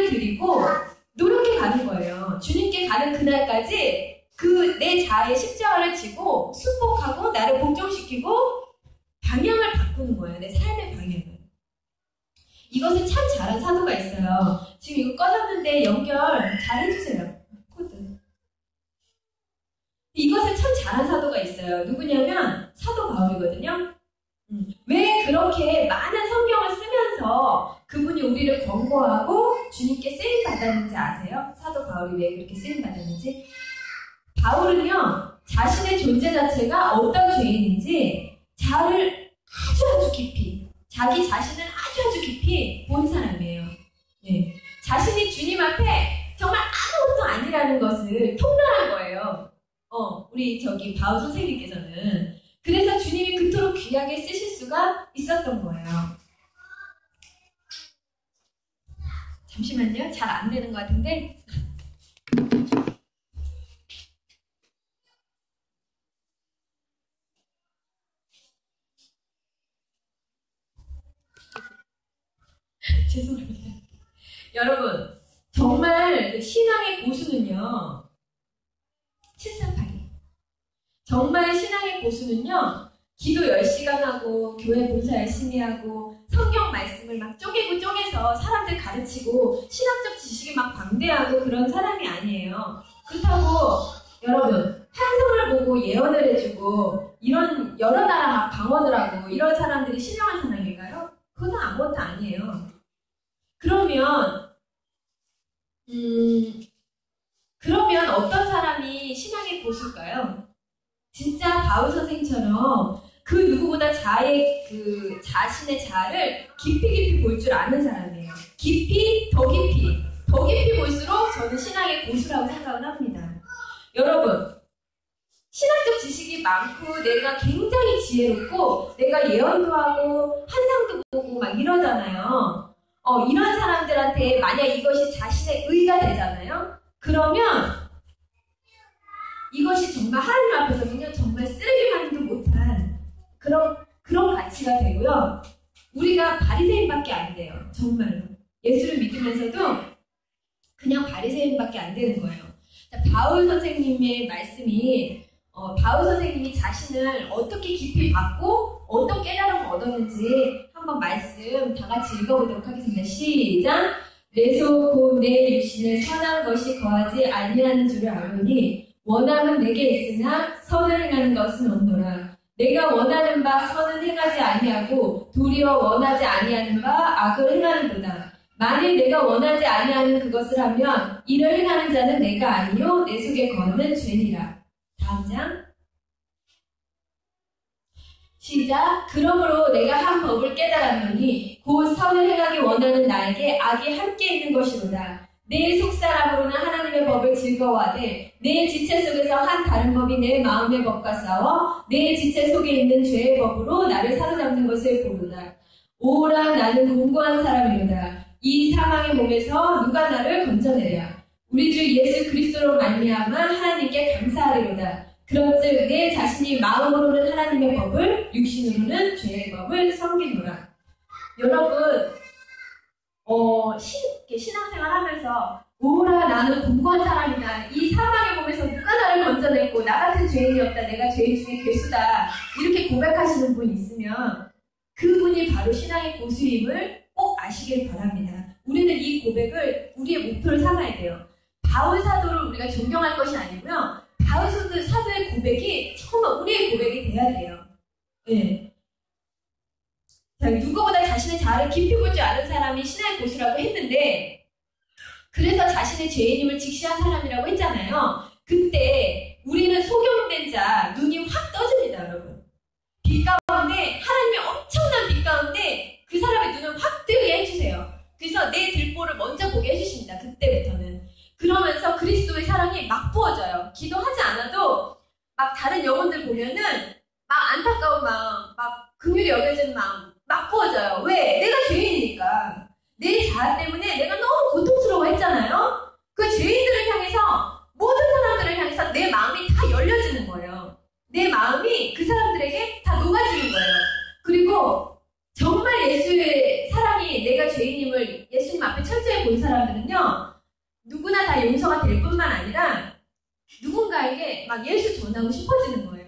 예배를 드리고 노력해 가는 거예요. 주님께 가는 그날까지 그 내 자아의 십자가를 지고 순복하고 나를 복종시키고 방향을 바꾸는 거예요. 내 삶의 방향을. 이것을 참 잘한 사도가 있어요. 지금 이거 꺼졌는데 연결 잘 해주세요. 코드. 이것을 참 잘한 사도가 있어요. 누구냐면 사도 바울이거든요. 왜 그렇게 많은 성경을 쓰면서 그분이 우리를 권고하고 주님께 쓰임받았는지 아세요? 사도 바울이 왜 그렇게 쓰임받았는지? 바울은요, 자신의 존재 자체가 어떤 죄인인지 자기 자신을 아주 깊이 본 사람이에요. 네. 자신이 주님 앞에 정말 아무것도 아니라는 것을 통달한 거예요. 우리 바울 선생님께서는. 그래서 주님이 그토록 귀하게 쓰실 수가 있었던 거예요. 잠시만요. 잘 안 되는 것 같은데. 죄송합니다. 여러분, 정말 신앙의 고수는요. 738이. 정말 신앙의 고수는요. 기도 10시간 하고 교회 봉사 열심히 하고 성경 말씀을 막 쪼개서 사람들 가르치고 신학적 지식이 막 방대하고 그런 사람이 아니에요. 그렇다고 여러분 환상을 보고 예언을 해주고 이런 여러 나라 막 방언을 하고 이런 사람들이 신령한 사람인가요? 그건 아무것도 아니에요. 그러면 어떤 사람이 신앙의 고수일까요? 진짜 바울 선생처럼 그 누구보다 자신의 자아를 깊이 볼 줄 아는 사람이에요. 더 깊이 볼수록 저는 신앙의 고수라고 생각을 합니다. 여러분, 신학적 지식이 많고 내가 굉장히 지혜롭고 내가 예언도 하고 환상도 보고 막 이러잖아요. 이런 사람들한테 만약 이것이 자신의 의가 되잖아요. 그러면 이것이 정말 하나님 앞에서는요, 정말 쓰레기만도 못한 그런 가치가 되고요. 우리가 바리새인밖에 안 돼요. 정말로. 예수를 믿으면서도 그냥 바리새인밖에 안 되는 거예요. 바울 선생님의 말씀이 바울 선생님이 자신을 어떻게 깊이 받고 어떤 깨달음을 얻었는지 한번 말씀 다 같이 읽어보도록 하겠습니다. 시작! 내 속 곧 내 육신을 선한 것이 거하지 아니하는 줄을 아노니 원함은 내게 있으나 선을 행하는 것은 없노라. 내가 원하는 바 선은 행하지 아니하고 도리어 원하지 아니하는 바 악을 행하는도다. 만일 내가 원하지 아니하는 그것을 하면 이를 행하는 자는 내가 아니요 내 속에 거하는 죄니라. 다음 장. 시작. 그러므로 내가 한 법을 깨달았노니 곧 선을 행하기 원하는 나에게 악이 함께 있는 것이로다. 내 속사람으로는 하나님의 법을 즐거워하되 내 지체 속에서 한 다른 법이 내 마음의 법과 싸워 내 지체 속에 있는 죄의 법으로 나를 사로잡는 것을 보노라. 오라 나는 공고한 사람이로다. 이 사망의 몸에서 누가 나를 건져내랴. 우리 주 예수 그리스도로 말미암아 하나님께 감사하리로다. 그런즉 내 자신이 마음으로는 하나님의 법을 육신으로는 죄의 법을 섬기노라. 여러분 신앙생활 하면서 오라 나는 공고한 사람이다. 이 사망의 몸에서 누가 나를 건져냈고 나 같은 죄인이 없다. 내가 죄인 중에 괴수다. 이렇게 고백하시는 분이 있으면 그분이 바로 신앙의 고수임을 꼭 아시길 바랍니다. 우리는 이 고백을 우리의 목표를 삼아야 돼요. 바울 사도를 우리가 존경할 것이 아니고요. 바울 사도의 고백이 정말 우리의 고백이 돼야 돼요. 네. 자, 누구보다 자신의 자아를 깊이 볼 줄 아는 사람이 신앙의 고수라고 했는데 그래서 자신의 죄인임을 직시한 사람이라고 했잖아요. 그때 우리는 소경된 자 눈이 확 떠집니다. 여러분. 빛 가운데 하나님의 엄청난 빛 가운데 그 사람의 눈을 확 뜨게 해주세요. 그래서 내 들보를 먼저 보게 해주십니다. 그때부터는. 그러면서 그리스도의 사랑이 막 부어져요. 기도하지 않아도 막 다른 영혼들 보면은 막 안타까운 마음, 막 긍휼히 여겨지는 마음 막 부어져요. 왜? 내가 죄인이니까. 내 자아 때문에 내가 너무 고통스러워했잖아요. 그 죄인들을 향해서 모든 사람들을 향해서 내 마음이 다 열려지는 거예요. 내 마음이 그 사람들에게 다 녹아지는 거예요. 그리고 정말 예수의 사랑이 내가 죄인임을 예수님 앞에 앞에 철저히 본 사람들은요, 누구나 다 용서가 될 뿐만 아니라 누군가에게 막 예수 전하고 싶어지는 거예요.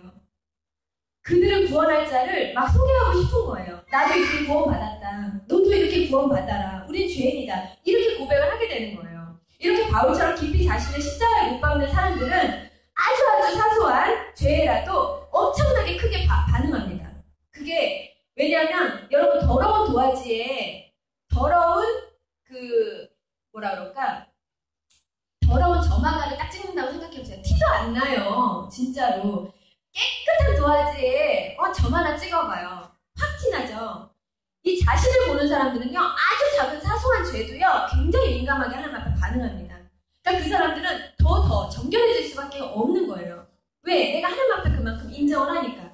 그들을 구원할 자를 막 소개하고 싶은 거예요. 나도 이렇게 구원받았다. 너도 이렇게 구원받아라. 우린 죄인이다. 이렇게 고백을 하게 되는 거예요. 이렇게 바울처럼 깊이 자신을 십자가에 못 박는 사람들은 아주 사소한 죄라도 엄청나게 크게 반응합니다. 그게 왜냐하면 여러분 더러운 도화지에 더러운 더러운 점 하나를 딱 찍는다고 생각해보세요. 티도 안 나요. 진짜로. 깨끗한 도화지에 점 하나 찍어봐요. 확 티나죠. 이 자신을 보는 사람들은요, 아주 작은 사소한 죄도요, 굉장히 민감하게 하나님 앞에 반응합니다. 그러니까 그 사람들은 더 정결해질 수밖에 없는 거예요. 왜? 내가 하나님 앞에 그만큼 인정을 하니까.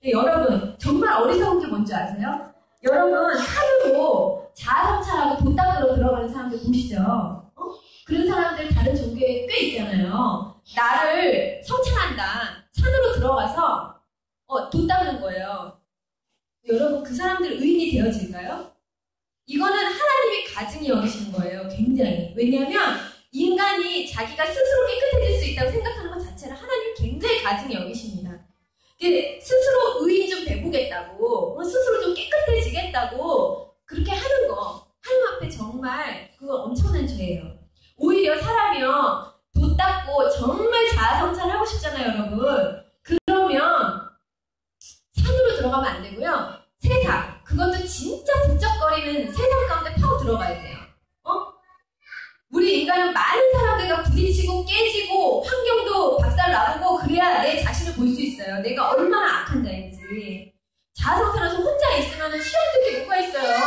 네, 여러분, 정말 어리석은 게 뭔지 아세요? 여러분, 하루로 자아성찰하고 돈 닦으러 들어가는 사람들 보시죠? 그런 사람들 다른 종교에 꽤 있잖아요. 나를 성찰한다. 산으로 들어가서 돈 닦는 거예요. 여러분, 그 사람들 의인이 되어질까요? 이거는 하나님이 가증히 여기시는 거예요. 굉장히. 왜냐하면 인간이 자기가 스스로 깨끗해질 수 있다고 생각하는 것 자체를 하나님이 굉장히 가증히 여기십니다. 스스로 의인 좀 되보겠다고, 스스로 좀 깨끗해지겠다고 그렇게 하는 거, 하나님 앞에 정말 그거 엄청난 죄예요. 오히려 사람이요, 돈 닦고 정말 자아성찰하고 싶잖아요, 여러분. 그러면 산으로 들어가면 안 되고요. 세상, 그것도 진짜 북적거리는 세상 가운데 파고 들어가야 돼요. 우리 인간은 많은 사람들과 부딪히고 깨지고 환경도 박살나고 그래야 내 자신을 볼 수 있어요. 내가 얼마나 악한 자인지. 자아성찰해서 혼자 있으면 시험될 게 뭐가 있어요.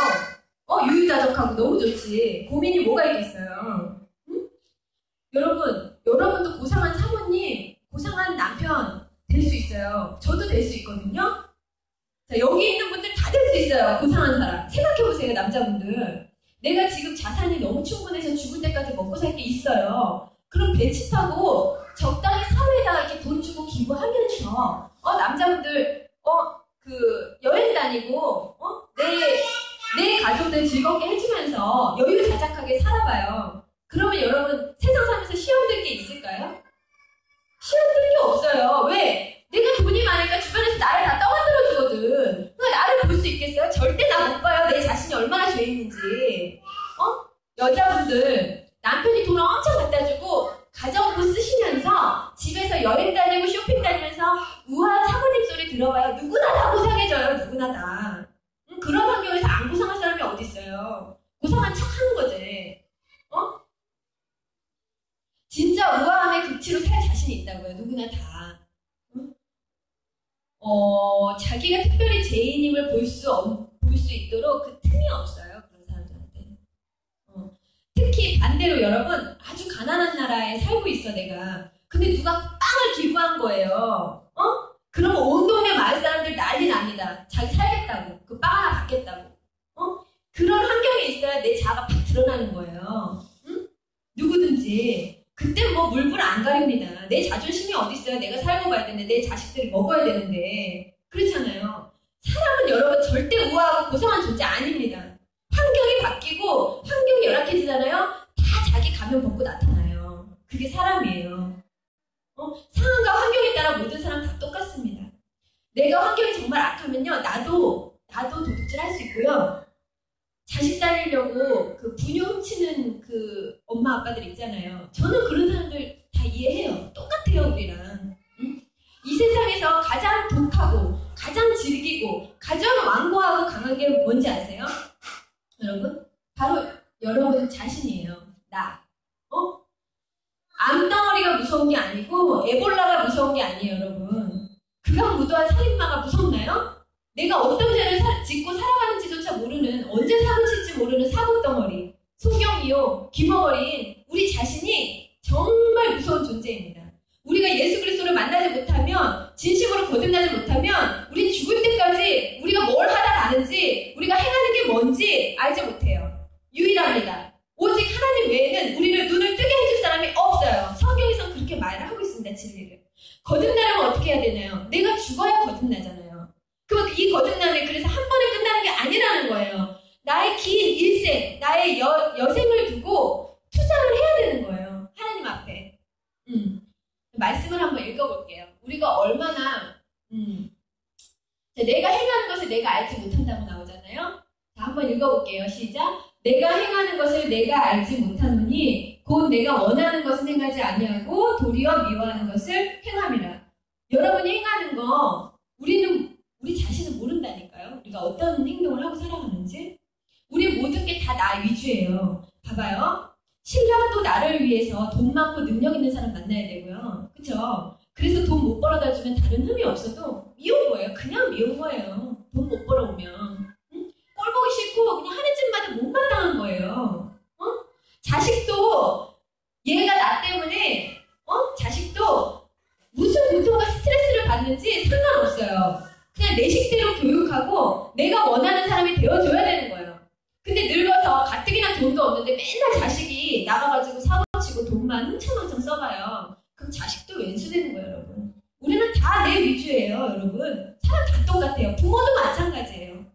유유자적하고 너무 좋지. 고민이 뭐가 있겠어요. 응? 여러분도 고상한 사모님, 고상한 남편 될 수 있어요. 저도 될 수 있거든요. 자, 여기 있는 분들 다 될 수 있어요. 고상한 사람. 생각해보세요, 남자분들. 내가 지금 자산이 너무 충분해서 죽을 때까지 먹고 살 게 있어요. 그럼 벤치 타고 적당히 사회에다가 이렇게 돈 주고 기부하면서 남자분들 여행 다니고 내 가족들 즐겁게 해주면서 여유자작하게 살아봐요. 그러면 여러분 세상 살면서 시험될 게 있을까요? 시험될 게 없어요. 왜? 내가 돈이 많으니까 주변에서 나를 다 떠만들어 주거든. 그러니까 나를 볼 수 있겠어요? 절대 나 못 봐요. 내 자신이 얼마나 죄인인지. 여자분들 남편이 돈을 엄청 갖다 주고 가정부 쓰시면서 집에서 여행 다니고 쇼핑 다니면서 우아한 사모님 소리 들어봐요. 누구나 다 고상해져요. 누구나 다. 그런 환경에서 안 고상한 사람이 어디 있어요? 고상한 척 하는 거지. 진짜 우아함의 극치로 살 자신이 있다고요. 누구나 다. 자기가 특별히 죄인임을 볼 수 있도록 그 틈이 없어요. 그런 사람들한테. 특히 반대로 여러분, 아주 가난한 나라에 살고 있어, 내가. 근데 누가 빵을 기부한 거예요. 그러면 온 동네 마을 사람들 난리 납니다. 자기 살겠다고. 그 빵 하나 받겠다고. 그런 환경에 있어야 내 자아가 팍 드러나는 거예요. 응? 누구든지. 그때 물불 안 가립니다. 내 자존심이 어디 있어요? 내가 살고 가야 되는데, 내 자식들이 먹어야 되는데. 그렇잖아요. 사람은 여러분 절대 우아하고 고상한 존재 아닙니다. 환경이 바뀌고 환경이 열악해지잖아요. 다 자기 가면 벗고 나타나요. 그게 사람이에요. 상황과 환경에 따라 모든 사람 다 똑같습니다. 내가 환경이 정말 악하면요, 나도 도둑질 할 수 있고요. 자식 살리려고 그 분유 훔치는 그 엄마 아빠들 있잖아요. 저는 그런 사람들 다 이해해요. 똑같아요, 우리랑. 응? 이 세상에서 가장 독하고 가장 즐기고 가장 완고하고 강한 게 뭔지 아세요? 여러분? 바로 여러분 자신이에요. 나. 암덩어리가 무서운 게 아니고 에볼라가 무서운 게 아니에요, 여러분. 극악무도한 살인마가 무섭나요? 내가 어떤 죄를 짓고 살아가는지조차 모르는, 언제 사고 칠지 모르는 사고덩어리, 소경이요, 김어버린 우리 자신이 정말 무서운 존재입니다. 우리가 예수 그리스도를 만나지 못하면, 진심으로 거듭나지 못하면 우리 죽을 때까지 우리가 뭘 하다 가는지, 우리가 행하는 게 뭔지 알지 못해요. 유일합니다. 오직 하나님 외에는 우리를 눈을 뜨게 해줄 사람이 없어요. 성경에서는 그렇게 말을 하고 있습니다. 진리를. 거듭나려면 어떻게 해야 되나요? 내가 죽어야 거듭나잖아요. 그럼 이 거듭남이 그래서 한 번에 끝나는 게 아니라는 거예요. 나의 긴 일생, 나의 여생을 두고 투자를 해야 되는 거예요. 하나님 앞에. 말씀을 한번 읽어볼게요. 우리가 얼마나 내가 행하는 것을 내가 알지 못한다고 나오잖아요. 자, 한번 읽어볼게요. 시작. 내가 행하는 것을 내가 알지 못하노니 곧 내가 원하는 것은 행하지 아니하고 도리어 미워하는 것을 행함이라. 여러분이 행하는 거 우리 자신은 모른다니까요. 우리가 어떤 행동을 하고 살아가는지. 우리 모든 게 다 나 위주예요. 봐봐요. 신랑도 나를 위해서 돈 많고 능력 있는 사람 만나야 되고요. 그쵸? 그래서 돈 못 벌어다 주면 다른 흠이 없어도 미운 거예요. 그냥 미운 거예요. 돈 못 벌어오면. 꼴 보기 싫고 그냥 하는 짓마다 못마땅한 거예요. 자식도 얘가 나 때문에 자식도 무슨 고통과 스트레스를 받는지 상관없어요. 그냥 내 식대로 교육하고 내가 원하는 사람이 되어줘야 되는 거예요. 근데 늙어서 가뜩이나 돈도 없는데 맨날 자식이 나가가지고 사고치고 돈만 흥청망청 써봐요. 그럼 자식도 왼수되는 거예요, 여러분. 우리는 다 내 위주예요, 여러분. 사람 다 똑같아요. 부모도 마찬가지예요.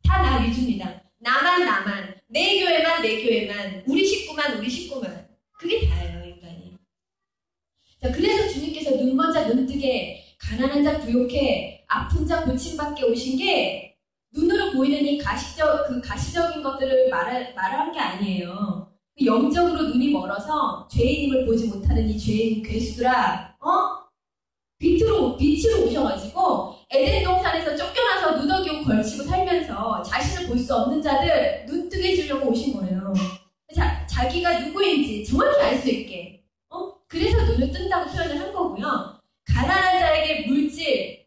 다 나 위주입니다. 나만, 내 교회만, 우리 식구만. 그게 다예요, 인간이. 자, 그래서 주님께서 눈먼 자 눈뜨게, 가난한 자 부욕해, 아픈 자 고침받게 오신 게 눈으로 보이는 이 가시적인 것들을 말한 게 아니에요. 영적으로 눈이 멀어서 죄인임을 보지 못하는 이 죄인 괴수들아, 빛으로 오셔가지고 에덴 동산에서 쫓겨나서 누더기옷 걸치고 살면서 자신을 볼 수 없는 자들 눈 뜨게 해주려고 오신 거예요. 자기가 누구인지 정확히 알 수 있게. 그래서 눈을 뜬다고 표현을 한 거고요. 가난한 자에게 물질,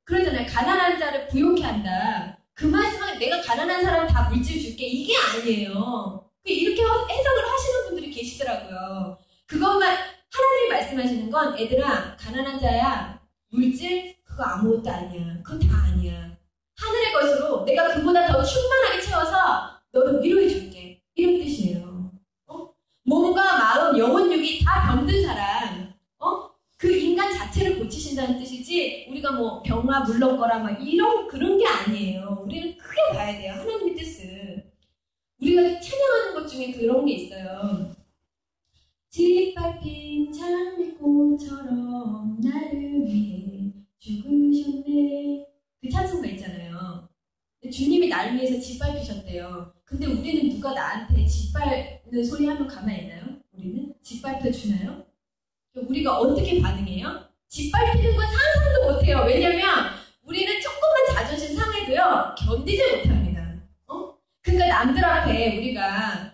그러잖아요. 가난한 자를 부욕해 한다. 그 말씀은 내가 가난한 사람 다 물질 줄게. 이게 아니에요. 이렇게 해석을 하시는 분들이 계시더라고요. 그것만, 하나님이 말씀하시는 건, 얘들아, 가난한 자야, 물질, 그거 아무것도 아니야. 그거 다 아니야. 하늘의 것으로 내가 그보다 더 충만하게 채워서 너를 위로해 줄게. 이런 뜻이에요. 몸과 마음, 영혼, 육이 다 병든 사람, 그 인간 자체를 고치신다는 뜻이지, 우리가 뭐 병아 물렁거라 막 그런 게 아니에요. 우리는 크게 봐야 돼요. 하나님의 뜻을. 우리가 찬양하는 것 중에 그런 게 있어요. 짓밟힌 장미꽃처럼 나를 위해 죽으셨네. 그 찬송가 있잖아요. 주님이 나를 위해서 짓밟히셨대요. 근데 우리는 누가 나한테 짓밟는 소리 하면 가만히 있나요? 우리는? 짓밟혀 주나요? 우리가 어떻게 반응해요? 짓밟히는 건 상상도 못해요. 왜냐면 우리는 조금만 자존심 상해도요 견디지 못합니다. 그러니까 남들 앞에 우리가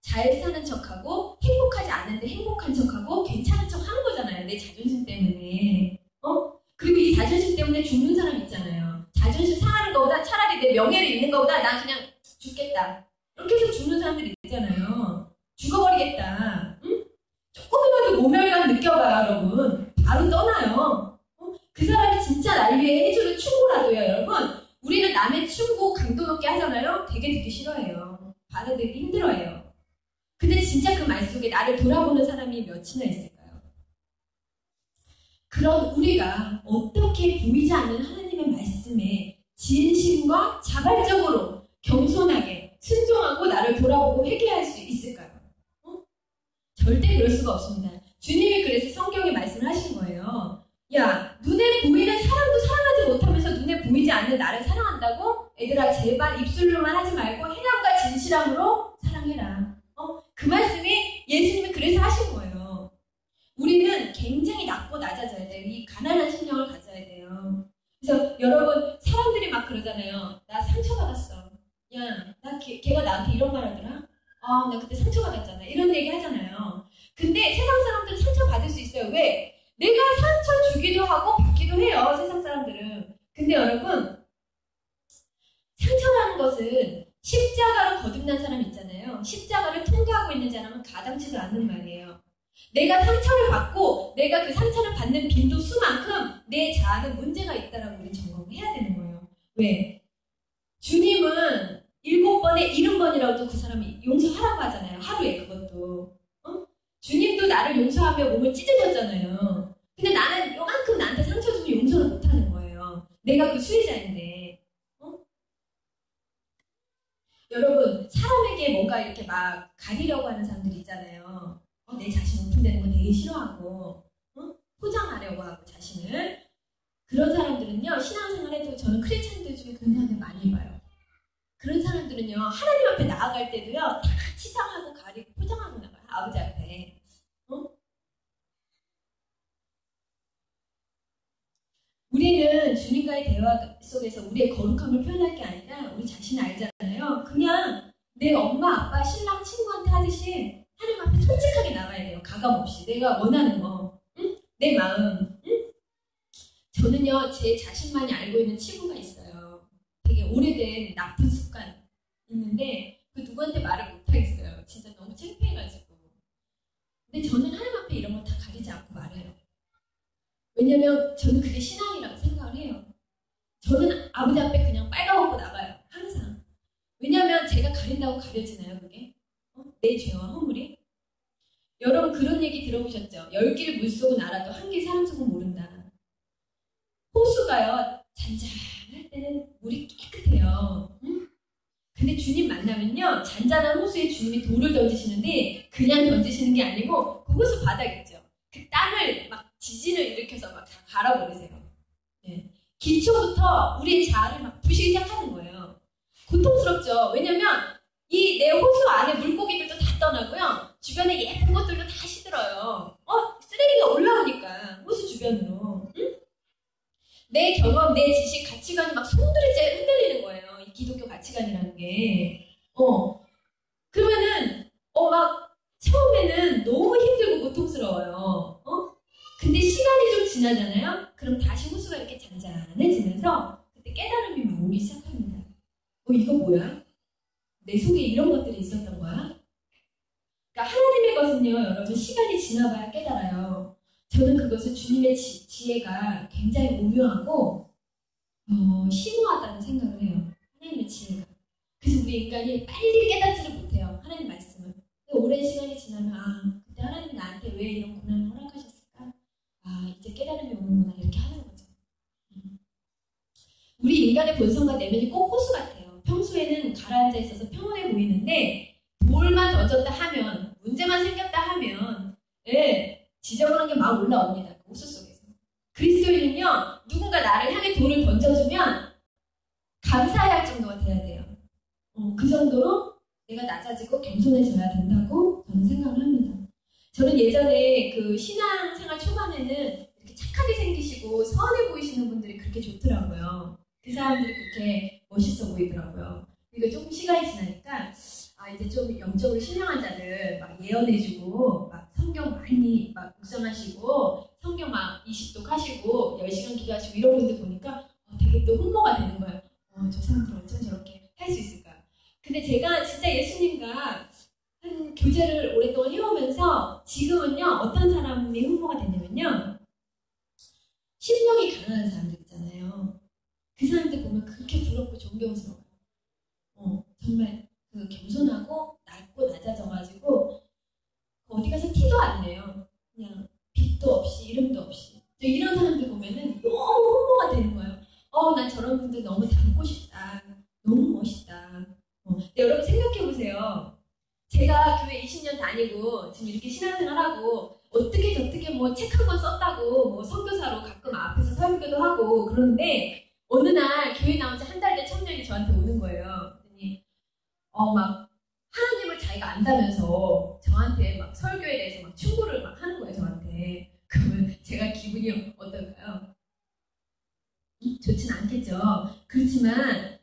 잘 사는 척하고 행복하지 않은데 행복한 척하고 괜찮은 척 하는 거잖아요. 내 자존심 때문에. 그리고 이 자존심 때문에 죽는 사람 있잖아요. 자존심 상하는 거보다 차라리 내 명예를 잃는 거보다 난 그냥 죽겠다. 이렇게 해서 죽는 사람들이 있잖아요. 죽어버리겠다. 조금이라도 모멸감 느껴봐요, 여러분. 바로 떠나요. 그 사람이 진짜 날 위해 해주는 충고라도요, 여러분. 우리는 남의 충고 강도 높게 하잖아요. 되게 듣기 싫어해요. 받아들이기 힘들어해요. 근데 진짜 그 말 속에 나를 돌아보는 사람이 몇이나 있을까요? 그런 우리가 어떻게 보이지 않는 하나님의 말씀에 진심과 자발적으로 겸손하게 순종하고 나를 돌아보고 회개할 수 있을까요? 절대 그럴 수가 없습니다. 주님이 그래서 성경에 말씀을 하신 거예요. 야, 눈에 보이는 사람도 사랑하지 못하면서 눈에 보이지 않는 나를 사랑한다고? 얘들아, 제발 입술로만 하지 말고 행함과 진실함으로 사랑해라. 그 말씀이 예수님이 그래서 하신 거예요. 우리는 굉장히 낮고 낮아져야 돼요. 이 가난한 심령을 가져야 돼요. 그래서 여러분, 사람들이 막 그러잖아요. 나 상처받았어. 야, 걔가 나한테 이런 말 하더라? 나 그때 상처받았잖아. 이런 얘기 하잖아요. 근데 세상 사람들은 상처받을 수 있어요. 왜? 내가 상처 주기도 하고 받기도 해요. 세상 사람들은. 근데 여러분, 상처라는 것은 십자가로 거듭난 사람 있잖아요. 십자가를 통과하고 있는 사람은 가당치도 않는 말이에요. 내가 상처를 받고 내가 그 상처를 받는 빈도수만큼 내 자아는 문제가 있다라고 우리 점검을 해야 되는 거예요. 왜? 주님은 7번에 70번이라도 그 사람이 용서하라고 하잖아요. 하루에 그것도. 주님도 나를 용서하며 몸을 찢어졌잖아요. 근데 나는 요만큼 나한테 상처 주면 용서를 못하는 거예요. 내가 그 수혜자인데. 여러분, 사람에게 뭔가 이렇게 막 가리려고 하는 사람들이 있잖아요. 내 자신 오픈되는 거 되게 싫어하고, 포장하려고 하고 자신을. 그런 사람들은요, 신앙생활에도 저는 크리스찬들 중에 그런 사람들 많이 봐요. 그런 사람들은요, 하나님 앞에 나아갈 때도요, 다 치장하고 가리고 포장하고 나가요. 아버지 앞에. 우리는 주님과의 대화 속에서 우리의 거룩함을 표현할 게 아니라 우리 자신을 알잖아요. 그냥 내 엄마, 아빠, 신랑, 친구한테 하듯이 하나님 앞에 솔직하게 나가야 돼요. 가감없이. 내가 원하는 거, 응? 내 마음. 응? 저는요, 제 자신만이 알고 있는 친구가 있어요. 되게 오래된 나쁜 습관 있는데 그 누구한테 말을 못하겠어요. 진짜 너무 창피해가지고. 근데 저는 하나님 앞에 이런 거 다 가리지 않고 말해요. 왜냐면 저는 그게 신앙이라고 생각을 해요. 저는 아버지 앞에 그냥 빨가벗고 나가요. 항상. 왜냐면 제가 가린다고 가려지나요, 그게? 내 죄와 허물이? 여러분 그런 얘기 들어보셨죠? 10길 물속은 알아도 1길 사람 속은 모른다. 호수가요, 잔잔할 때는 물이 깨끗해요. 응? 근데 주님 만나면요, 잔잔한 호수에 주님이 돌을 던지시는데 그냥 던지시는 게 아니고 그 호수 바닥 있죠? 그 땅을 막 지진을 일으켜서 막 다 갈아버리세요. 네. 기초부터 우리의 자아를 막 부시기 시작하는 거예요. 고통스럽죠? 왜냐면 이 내 호수 안에 물고기들도 다 떠나고요. 주변에 예쁜 것들도 다 시들어요. 쓰레기가 올라오니까 호수 주변으로. 응? 내 경험, 내 지식, 가치관이 막 손들이째 흔들리는 거예요. 이 기독교 가치관이라는 게. 그러면은 막 처음에는 너무 힘들고 고통스러워요. 근데 시간이 좀 지나잖아요? 그럼 다시 호수가 이렇게 잔잔해지면서 그때 깨달음이 막 오기 시작합니다. 이거 뭐야? 내 속에 이런 것들이 있었던 거야? 그러니까 하나님의 것은요, 여러분 시간이 지나봐야 깨달아요. 저는 그것은 주님의 지혜가 굉장히 오묘하고 심오하다는 생각을 해요. 하나님의 지혜가. 그래서 우리 인간이 빨리 깨닫지를 못해요. 하나님 말씀을. 오랜 시간이 지나면 그때 하나님이 나한테 왜 이런 고난을 허락하셨을까? 이제 깨달음이 오는구나 이렇게 하는 거죠. 우리 인간의 본성과 내면이 꼭 호수 같아요. 평소에는 가라앉아 있어서 평온해 보이는데 돌만 던졌다 하면, 문제만 생겼다 하면 지저분한 게 막 올라옵니다. 그 호수 속에서. 그리스도인은요, 누군가 나를 향해 돌을 던져주면 감사할 정도가 돼야 돼요. 그 정도로 내가 낮아지고 겸손해져야 된다고 저는 생각을 합니다. 저는 예전에 그 신앙생활 초반에는 이렇게 착하게 생기시고 선해 보이시는 분들이 그렇게 좋더라고요. 그 사람들이 그렇게 멋있어 보이더라고요. 그러니까 조금 시간이 지나니까 이제 좀 영적으로 신령한 자들 막 예언해주고 막 성경 많이 막 묵상하시고 성경 막 20독 하시고 10시간 기도하시고 이런 분들 보니까 되게 또 흥모가 되는 거예요. 저 사람들 어쩜 저렇게 할 수 있을까? 근데 제가 진짜 예수님과 한 교제를 오랫동안 해오면서 지금은요, 어떤 사람이 흥모가 되냐면요, 심령이 가난한 사람들 있잖아요. 그 사람들 보면 그렇게 부럽고 존경스러워요. 정말 그 겸손하고 낮고 낮아져가지고 어디 가서 티도 안 내요. 그냥 빛도 없이 이름도 없이. 이런 사람들 보면은 너무 흥모가 되는 거예요. 난 저런 분들 너무 닮고 싶다. 너무 멋있다. 근데 여러분 생각해보세요. 제가 교회 20년 다니고 지금 이렇게 신앙생활하고 어떻게 저떻게 뭐 책 한 권 썼다고 뭐 선교사로 가끔 앞에서 설교도 하고 그러는데 어느 날 교회 나온 지 한 달 된 청년이 저한테 오는 거예요. 그랬더니 막 하나님을 자기가 안다면서 저한테 막 설교에 대해서 막 충고를 막 하는 거예요. 저한테. 그러면 제가 기분이 어떨까요? 좋진 않겠죠. 그렇지만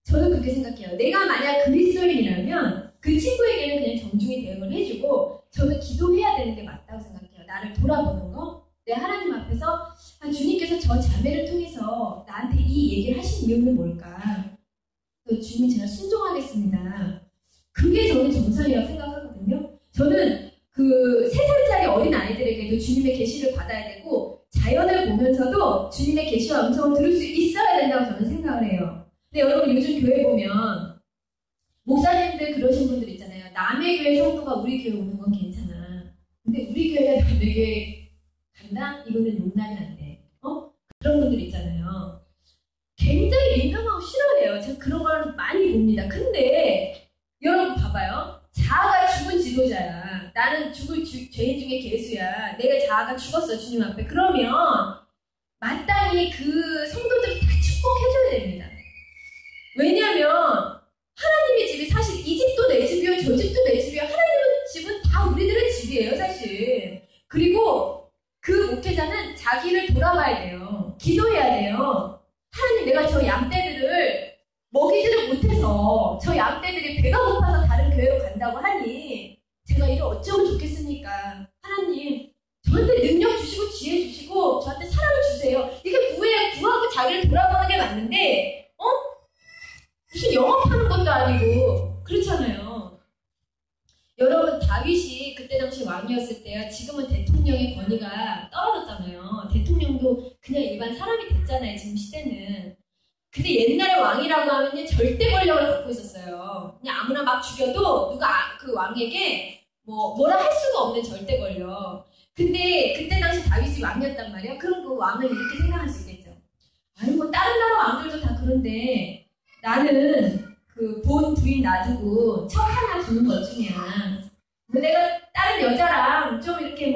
저는 그렇게 생각해요. 내가 만약 그리스도인이라면 그 친구에게는 그냥 정중히 대응을 해주고 저는 기도해야 되는 게 맞다고 생각해요. 나를 돌아보는 거. 내 하나님 앞에서 주님께서 저 자매를 통해서 나한테 이 얘기를 하신 이유는 뭘까? 주님 제가 순종하겠습니다. 그게 저는 정상이라고 생각하거든요. 저는 그 3살짜리 어린 아이들에게도 주님의 계시를 받아야 되고 자연을 보면서도 주님의 계시와 음성을 들을 수 있어야 된다고 저는 생각을 해요. 근데 여러분 요즘 교회 보면 목사님들 그러신 분들 있잖아요. 남의 교회 성도가 우리 교회 오는 건 괜찮아. 근데 우리 교회가 남의 교회 간다? 이거는 용납이 안 돼. 그런 분들 있잖아요. 굉장히 민감하고 싫어해요. 필요해요. 제가 그런 걸 많이 봅니다. 근데 여러분 봐봐요. 자아가 죽은 지도자야. 나는 죽을 죄 중에 괴수야. 내가 자아가 죽었어, 주님 앞에. 그러면 마땅히 그 성도들을 다 축복해줘야 됩니다. 왜냐하면 하나님의 집이 사실 이 집도 내 집이요, 저 집도 내 집이요. 하나님의 집은 다 우리들의 집이에요, 사실. 그리고 그 목회자는 자기를 돌아봐야 돼요. 기도해야 돼요. 하나님, 내가 저 양떼들을 먹이지를 못해서 저 양떼들이 배가 고파서 다른 교회로 간다고 하니 제가 이를 어쩌면 좋겠습니까? 하나님, 저한테 능력 주시고 지혜 주시고 저한테 사랑을 주세요. 이게 구하고 자기를 돌아보는 게 맞는데 무슨 영업하는 것도 아니고 그렇잖아요. 여러분, 다윗이 그때 당시 왕이었을 때야 지금은 대통령의 권위가 떨어졌잖아요. 대통령도 그냥 일반 사람이 됐잖아요, 지금 시대는. 근데 옛날에 왕이라고 하면 절대 권력을 갖고 있었어요. 그냥 아무나 막 죽여도 누가 그 왕에게 뭐라 할 수가 없는 절대 권력. 근데 그때 당시 다윗이 왕이었단 말이야. 그럼 그 왕은 이렇게 생각할 수 있겠죠. 아니 뭐 다른 나라 왕들도 다 그런데 나는 그 본 부인 놔두고 척 하나 두는 것 중이야. 뭐 내가 다른 여자랑 좀 이렇게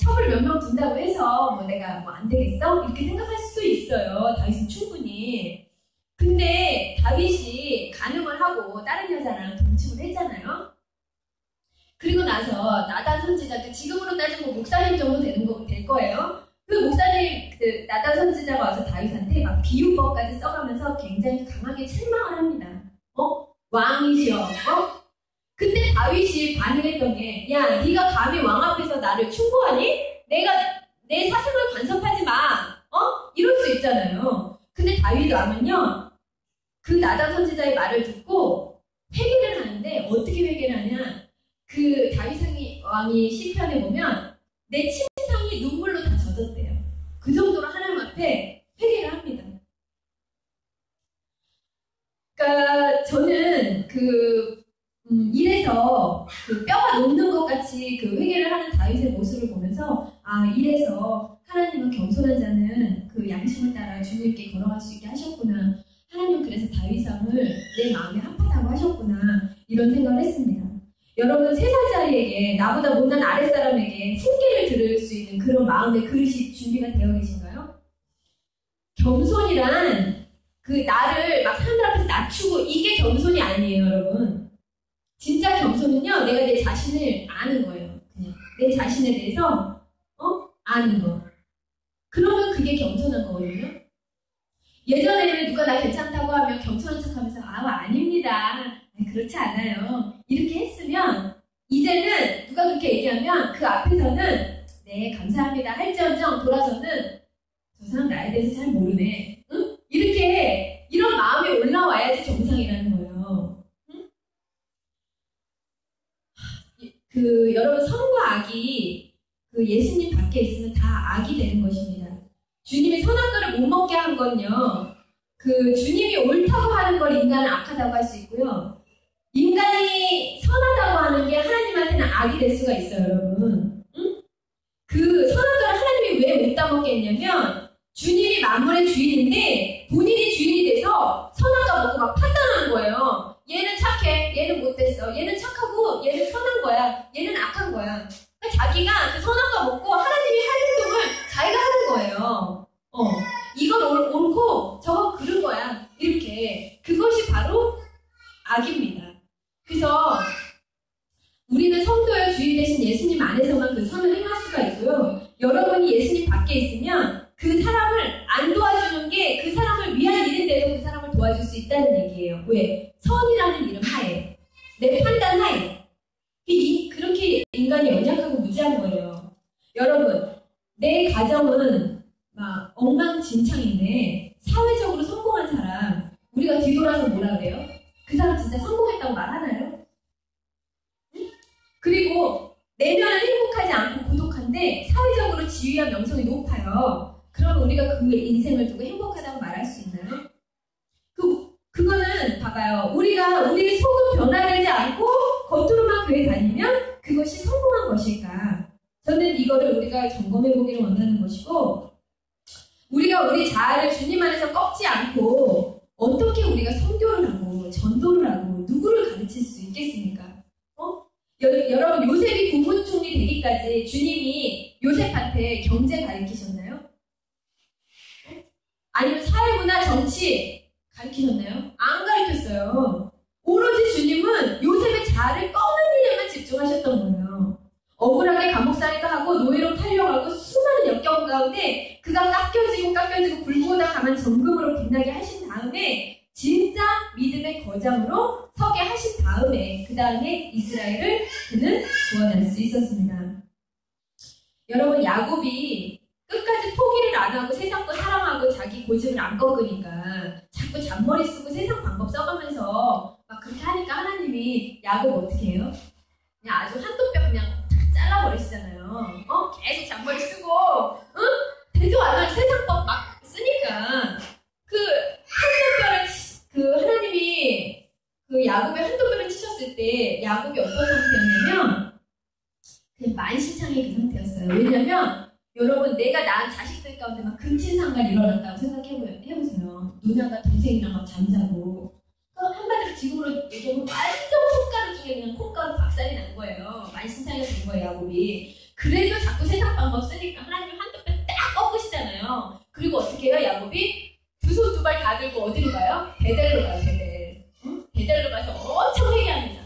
척을 몇 명 둔다고 해서 내가 안 되겠어? 이렇게 생각할 수도 있어요. 다윗은 충분히. 근데 다윗이 간음을 하고 다른 여자랑 동침을 했잖아요. 그리고 나서 나단 선지자, 지금으로 따지면 목사님 정도 될 거예요. 그 목사님, 나단 선지자가 와서 다윗한테 막 비유법까지 써가면서 굉장히 강하게 책망을 합니다. 왕이시여, 그때 다윗이 반응했던 게, 야, 네가 감히 왕 앞에서 나를 충고하니? 내가 내 사생활 간섭하지 마. 이럴 수 있잖아요. 근데 다윗이 하면요, 그 나단 선지자의 말을 듣고 회개를 하는데 어떻게 회개를 하냐? 그 다윗 왕이 시편에 보면 내 침상이 눈물로 다 젖었대요. 그 정도로 하나님 앞에 회개를 합니다. 그러니까 저는 이래서 그 뼈가 녹는 것 같이 그 회개를 하는 다윗의 모습을 보면서 이래서 하나님은 겸손한 자는 그 양심을 따라 주님께 걸어갈 수 있게 하셨구나. 하나님은 그래서 다윗왕을 내 마음에 합하다고 하셨구나. 이런 생각을 했습니다. 여러분, 3살짜리에게 나보다 못난 아랫사람에게 훈계를 들을 수 있는 그런 마음의 그릇이 준비가 되어 계신가요? 겸손이란 나를 막 사람들 앞에서 낮추고 이게 겸손이 아니에요, 여러분. 진짜 겸손은요, 내가 내 자신을 아는 거예요. 그냥 내 자신에 대해서 아는 거. 그러면 그게 겸손한 거거든요. 예전에는 누가 나 괜찮다고 하면 겸손한 척하면서 아닙니다. 그렇지 않아요. 이렇게 했으면 이제는 누가 그렇게 얘기하면 그 앞에서는 네, 감사합니다 할지언정 돌아서는 저 사람 나에 대해서 잘 모르네. 응? 이런 마음이 올라와야지 정상이라는 거예요. 응? 여러분, 선과 악이 예수님 밖에 있으면 다 악이 되는 것입니다. 주님이 선한 거를 못 먹게 한 건요, 주님이 옳다고 하는 걸 인간은 악하다고 할 수 있고요, 인간이 선하다고 하는 게 하나님한테는 악이 될 수가 있어요, 여러분. 응? 선한 걸 하나님이 왜 못 따먹게 했냐면, 주님이 만물의 주인인데 본인이 주인이 돼서 선한 거 먹고 막 판단하는 거예요. 얘는 착해, 얘는 못됐어, 얘는 착하고 얘는 선한 거야, 얘는 악한 거야. 그러니까 자기가 그 선한 거 먹고 하나님이 할 행동을 자기가 하는 거예요. 이건 옳고 저건 그른 거야. 이렇게. 그것이 바로 악입니다. 그래서 우리는 성도의 주인 되신 예수님 안에서만 그 선을 행할 수가 있고요. 여러분이 예수님 밖에 있으면 그 사람을 안 도와주는 게 그 사람을 위한 일인데도 그 사람을 도와줄 수 있다는 얘기예요. 왜? 선이라는 이름 하에, 내 판단 하에. 그렇게 인간이 연약하고 무지한 거예요. 여러분, 내 가정은 막 엉망진창인데 사회적으로 성공한 사람, 우리가 뒤돌아서 뭐라 그래요? 그 사람 진짜 성공했다고 말하나요? 응? 그리고 내면은 행복하지 않고 고독한데 사회적으로 지위와 명성이 높아요. 그럼 우리가 그 인생을 두고 행복하다고 말할 수 있나요? 그거는 봐봐요. 우리가 우리 속은 변화되지 않고 겉으로만 교회 다니면 그것이 성공한 것일까? 저는 이거를 우리가 점검해 보기를 원하는 것이고, 우리가 우리 자아를 주님 안에서 꺾지 않고 어떻게 우리가 선교를 하고 전도를 하고 누구를 가르칠 수 있겠습니까? 여러분 요셉이 국무총리 되기까지 주님이 요셉한테 경제 가르치셨나요? 아니면 사회문화 정치 가르치셨나요? 안 가르쳤어요. 오로지 주님은 요셉의 자아를 꺼내는 일에만 집중하셨던 거예요. 억울하게 감옥살이도 하고 노예로 탈려가고 수많은 역경 가운데 그가 깎여지고 굴고다 가만 정금으로 빛나게 하신 다음에 진짜 믿음의 거장으로 서게 하신 다음에 그 다음에 이스라엘을 그는 구원할 수 있었습니다. 여러분 야곱이 끝까지 포기를 안 하고 세상 거 사랑하고 자기 고집을 안 꺾으니까 자꾸 잔머리 쓰고 세상 방법 써가면서 막 그렇게 하니까 하나님이 야곱 어떻게 해요? 그냥 아주 한도 뼈 그냥 탁 잘라버리시잖아요. 계속 잔머리 쓰고 대도 안 하고 세상 법 막 쓰니까 그 한도 뼈를 그 하나님이 그 야곱의 한도 뼈를 치셨을 때 야곱이 어떤 상태였냐면 그냥 만신창이 그 상태였어요. 왜냐면 여러분 내가 낳은 자식들 가운데 막 금친상간 일어났다고 생각해보세요. 누나가 동생이랑 막 잠자고 한마디로 지금으로 얘기하면 완전 콧가루 중에 그냥 콧가루 박살이 난 거예요. 만신창이가 된 거예요 야곱이. 그래도 자꾸 세상 방법 쓰니까 하나님 한도 뼈 딱 꺾으시잖아요. 그리고 어떻게 해요 야곱이? 두 손 두 발 다 들고 어디로 가요? 베델로 가요 베델. 베델로 가서 엄청 회개합니다.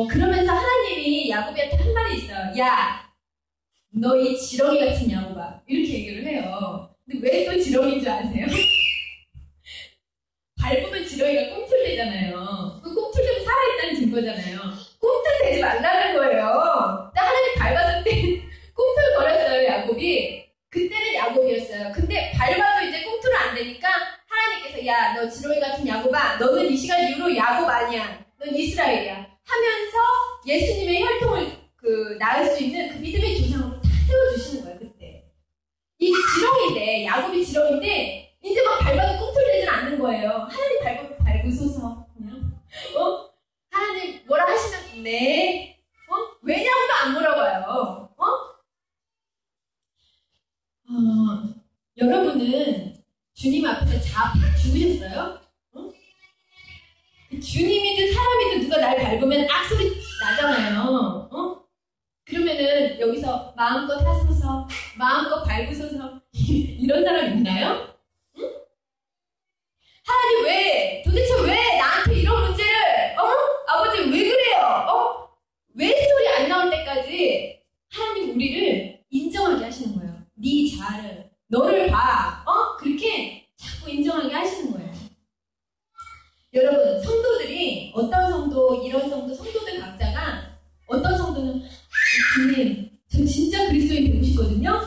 그러면서 하나님이 야곱이한테 한 말이 있어요. 야, 너 이 지렁이 같은 야곱아. 이렇게 얘기를 해요. 근데 왜 또 지렁이인 줄 아세요? 밟으면 지렁이가 꿈틀대잖아요. 그 꿈틀대면 살아있다는 증거잖아요. 꿈틀대지 말라는 거예요. 딱 하나님 밟았을 때 꿈틀거렸어요, 야곱이. 그때는 야곱이었어요. 근데 밟아도 이제 꿈틀은 안 되니까 하나님께서 야, 너 지렁이 같은 야곱아. 너는 이 시간 이후로 야곱 아니야. 넌 이스라엘이야. 하면서 예수님의 혈통을 낳을 수 있는 그 믿음의 조상으로 다 세워주시는 거예요, 그때. 이게 지렁인데, 야곱이 지렁인데, 이제 막 밟아도 꿈틀대진 않는 거예요. 하나님 밟으소서. 그냥. 하나님 뭐라 하시면, 네. 왜냐고도 안 물어봐요. 여러분은 주님 앞에서 자 팍 죽으셨어요? 주님이든 사람이든 누가 날 밟으면 악소리 나잖아요. 그러면은 여기서 마음껏 하소서, 마음껏 밟으소서 이런 사람 있나요? 응? 하나님 도대체 왜 나한테 이런 문제를 아버지 왜 그래요? 왜 소리 안 나올 때까지 하나님 우리를 인정하게 하시는 거예요. 네 자아를 너를 봐. 그렇게 자꾸 인정하게 하시는 거예요. 여러분 성도들이 어떤 성도 이런 성도들 각자가 어떤 성도는 주님 저 진짜 그리스도인 되고 싶거든요.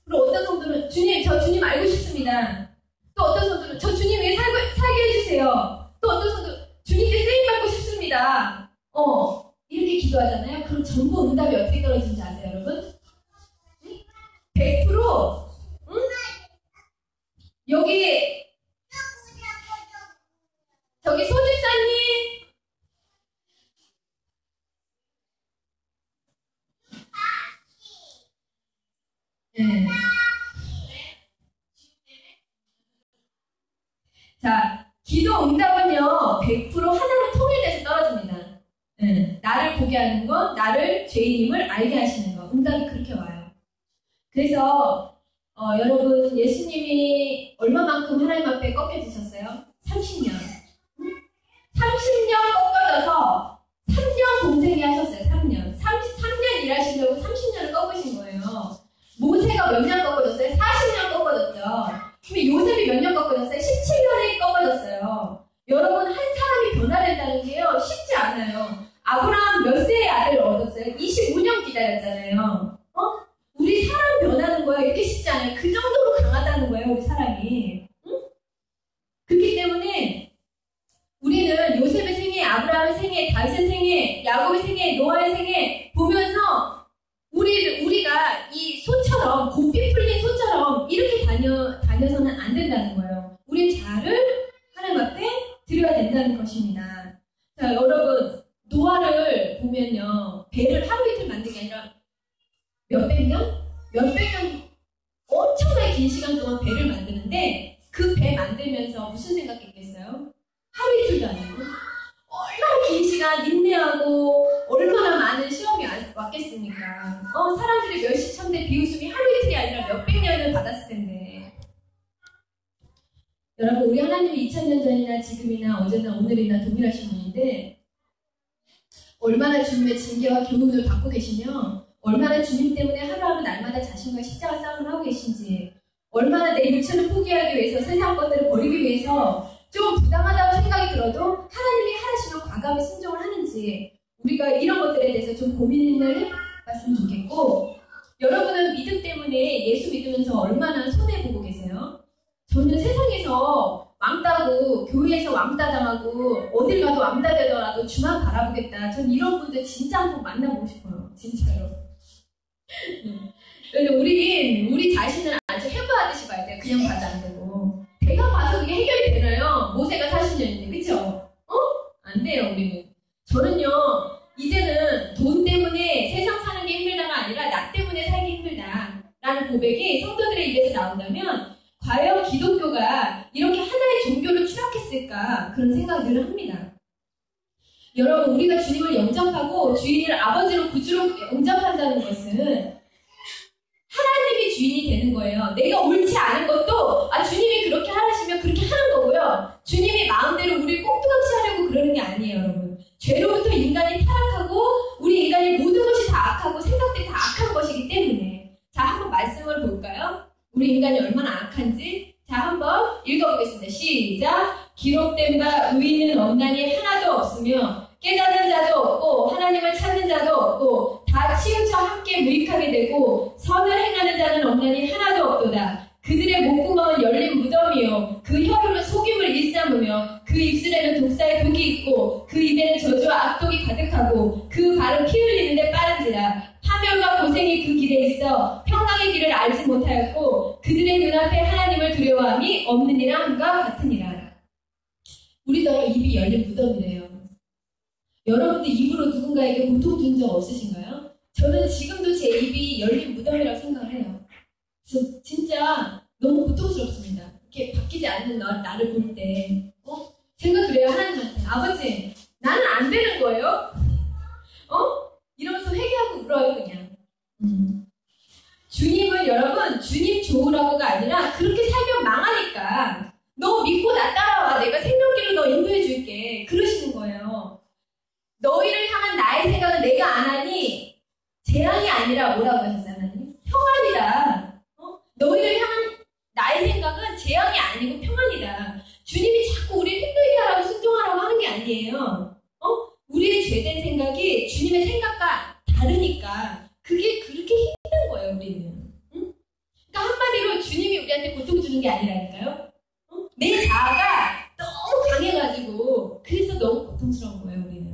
그리고 어떤 성도는 주님 저 주님 알고 싶습니다. 또 어떤 성도는 저 주님 위해 살게 해주세요. 또 어떤 성도는 주님께 쓰임받고 싶습니다. 이렇게 기도하잖아요. 그럼 전부 응답이 어떻게 떨어지는지 아세요 여러분? 100% 여기 저기 소집사님 네. 자 기도 응답은요 100% 하나로 통일돼서 떨어집니다. 네. 나를 보게 하는 것 나를 죄인임을 알게 하시는 것 응답이 그렇게 와요. 그래서 여러분 예수님이 얼마만큼 하나님 앞에 꺾여지셨어요? 30년 30년 꺾어져서 3년 공생이 하셨어요. 3년 일하시려고 30년을 꺾으신 거예요. 모세가 몇 년 꺾어졌어요? 40년 꺾어졌죠. 근데 요셉이 몇 년 꺾어졌어요? 17년이 꺾어졌어요. 여러분 한 사람이 변화된다는 게요 쉽지 않아요. 아브라함 몇 세의 아들을 얻었어요? 25년 기다렸잖아요. 우리 사람 변하는 거야 이렇게 쉽지 않아요. 그 정도로 강하다는 거예요 우리 사람이. 그렇기 때문에 우리는 요셉의 생애, 아브라함의 생애, 다윗의 생애, 야곱의 생애, 노아의 생애 보면서 우리가 이 소처럼 고삐 풀린 소처럼 이렇게 다녀서는 안 된다는 거예요. 우리 자아를 하나님 앞에 드려야 된다는 것입니다. 자 여러분 노아를 보면요 배를 하루 이틀 만든 게 아니라 몇백 년 엄청나게 긴 시간 동안 배를 만드는데 그 배 만들면서 무슨 생각했겠어요? 하루 이틀도 아니고 얼마나 긴 시간 인내하고 얼마나 많은 시험이 왔겠습니까? 사람들이 멸시 천대 비웃음이 하루 이틀이 아니라 몇백 년을 받았을 텐데. 여러분, 우리 하나님이 2000년 전이나 지금이나 어제나 오늘이나 동일하신 분인데 얼마나 주님의 징계와 교훈을 받고 계시며 얼마나 주님 때문에 하루하루 날마다 자신과 십자가 싸움을 하고 계신지, 얼마나 내 육체를 포기하기 위해서 세상 것들을 버리기 위해서 좀 부당하다고 생각이 들어도 하나님이 하시면 과감히 순종을 하는지, 우리가 이런 것들에 대해서 좀 고민을 해봤으면 좋겠고, 여러분은 믿음 때문에 예수 믿으면서 얼마나 손해보고 계세요? 저는 세상에서 왕따고 교회에서 왕따 당하고 어딜 가도 왕따 되더라도 주만 바라보겠다. 전 이런 분들 진짜 한번 만나보고 싶어요. 진짜로. 우리 자신을 아주 해부하듯이 봐야 돼요. 그냥 봐도 안 되고. 내가 봐서 그게 해결이 되나요? 모세가 40년인데, 그쵸? 안 돼요, 우리는. 저는요, 이제는 돈 때문에 세상 사는 게 힘들다가 아니라 나 때문에 살기 힘들다 라는 고백이 성도들의 입에서 나온다면 과연 기독교가 이렇게 하나의 종교로 추락했을까, 그런 생각들을 합니다. 여러분, 우리가 주님을 영접하고 주인을 아버지로 구주로 영접한다는 것은 하나님이 주인이 되는 거예요. 내가 옳지 않은 것도 주님이 그렇게 하시면 그렇게 하는 거고요. 주님이 마음대로 우리를 꼼짝없이 하려고 그러는 게 아니에요, 여러분. 죄로부터 인간이 타락하고 우리 인간의 모든 것이 다 악하고 생각들이 다 악한 것이기 때문에. 자, 한번 말씀을 볼까요? 우리 인간이 얼마나 악한지. 자, 한번 읽어보겠습니다. 시작. 기록된 바 의인은 없나니 하나도 없으며 깨닫는 자도 없고 하나님을 찾는 자도 없고 다 치우쳐 함께 무익하게 되고 선을 행하는 자는 없나니 하나도 없도다. 그들의 목구멍은 열린 무덤이요 그 혀로는 속임을 일삼으며 그 입술에는 독사의 독이 있고 그 입에는 저주와 악독이 가득하고 그 발은 피 흘리는데 빠른지라. 파멸과 고생이 그 길에 있어 평강의 길을 알지 못하였고 그들의 눈앞에 하나님을 두려워함이 없느니라 함과 같으니라. 우리더러 입이 열린 무덤이래요. 여러분들 입으로 누군가에게 고통 준 적 없으신가요? 저는 지금도 제 입이 열린 무덤이라고 생각을 해요. 진짜 너무 고통스럽습니다. 이렇게 바뀌지 않는 나를 볼 때. 제가 그래요, 하나님한테. 아버지, 나는 안 되는 거예요? 이러면서 회개하고 울어요, 그냥. 주님은 여러분, 주님 좋으라고가 아니라 그렇게 살면 망하니까 너 믿고 나 따라와. 내가 생명길로 너 인도해 줄게. 그러시는 거예요. 너희를 향한 나의 생각은 내가 안 하니 재앙이 아니라 뭐라고 하셨잖아요? 평안이다. 너희를 향한 나의 생각은 재앙이 아니고 평안이다. 주님이 자꾸 우리를 힘들게 하라고 순종하라고 하는 게 아니에요. 우리의 죄된 생각이 주님의 생각과 다르니까 그게 그렇게 힘든 거예요, 우리는. 응? 그러니까 한마디로 주님이 우리한테 고통 주는 게 아니라니까요. 내 자아가 너무 강해가지고 그래서 너무 고통스러운 거예요, 우리는.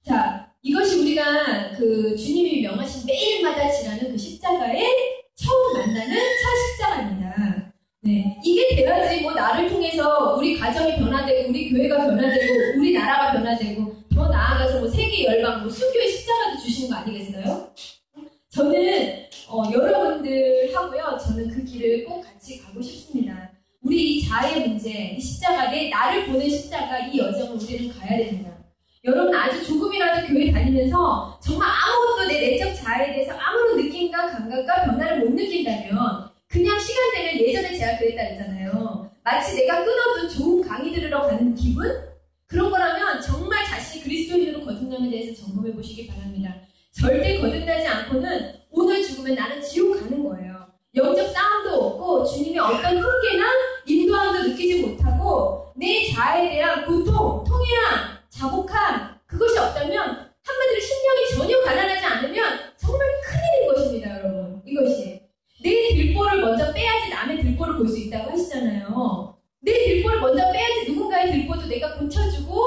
자, 이것이 우리가 그 주님이 명하신 매일마다 지나는 그 십자가에 처음 만나는 첫 십자가입니다. 네, 이게 돼야지 뭐 나를 통해서 우리 가정이 변화되고 우리 교회가 변화되고 우리 나라가 변화되고 더 나아가서 뭐 세계 열방 뭐 순교의 십자가도 주시는 거 아니겠어요? 저는 여러분들하고요, 저는 그 길을 꼭 같이 가고 싶습니다. 우리 이 자아의 문제, 이 십자가, 내 나를 보는 십자가, 이 여정을 우리는 가야 됩니다. 여러분, 아주 조금이라도 교회 다니면서 정말 아무것도 내 내적 자아에 대해서 아무런 느낌과 감각과 변화를 못 느낀다면 그냥 시간 되면, 예전에 제가 그랬다 그랬잖아요. 마치 내가 끊어둔 좋은 강의 들으러 가는 기분? 그런 거라면 정말 자신이 그리스도인으로 거듭남에 대해서 점검해 보시기 바랍니다. 절대 거듭나지 않고는 오늘 죽으면 나는 지옥 가는 거예요. 영적 싸움도 없고 주님의 어떤 훈계나 인도함도 느끼지 못하고 내 자아에 대한 고통, 통해랑 자복함, 그것이 없다면 한마디로 심령이 전혀 가난하지 않으면 정말 큰일인 것입니다, 여러분. 이것이 내 들보를 먼저 빼야지 남의 들보를 볼 수 있다고 하시잖아요. 내 들보를 먼저 빼야지 누군가의 들보도 내가 고쳐주고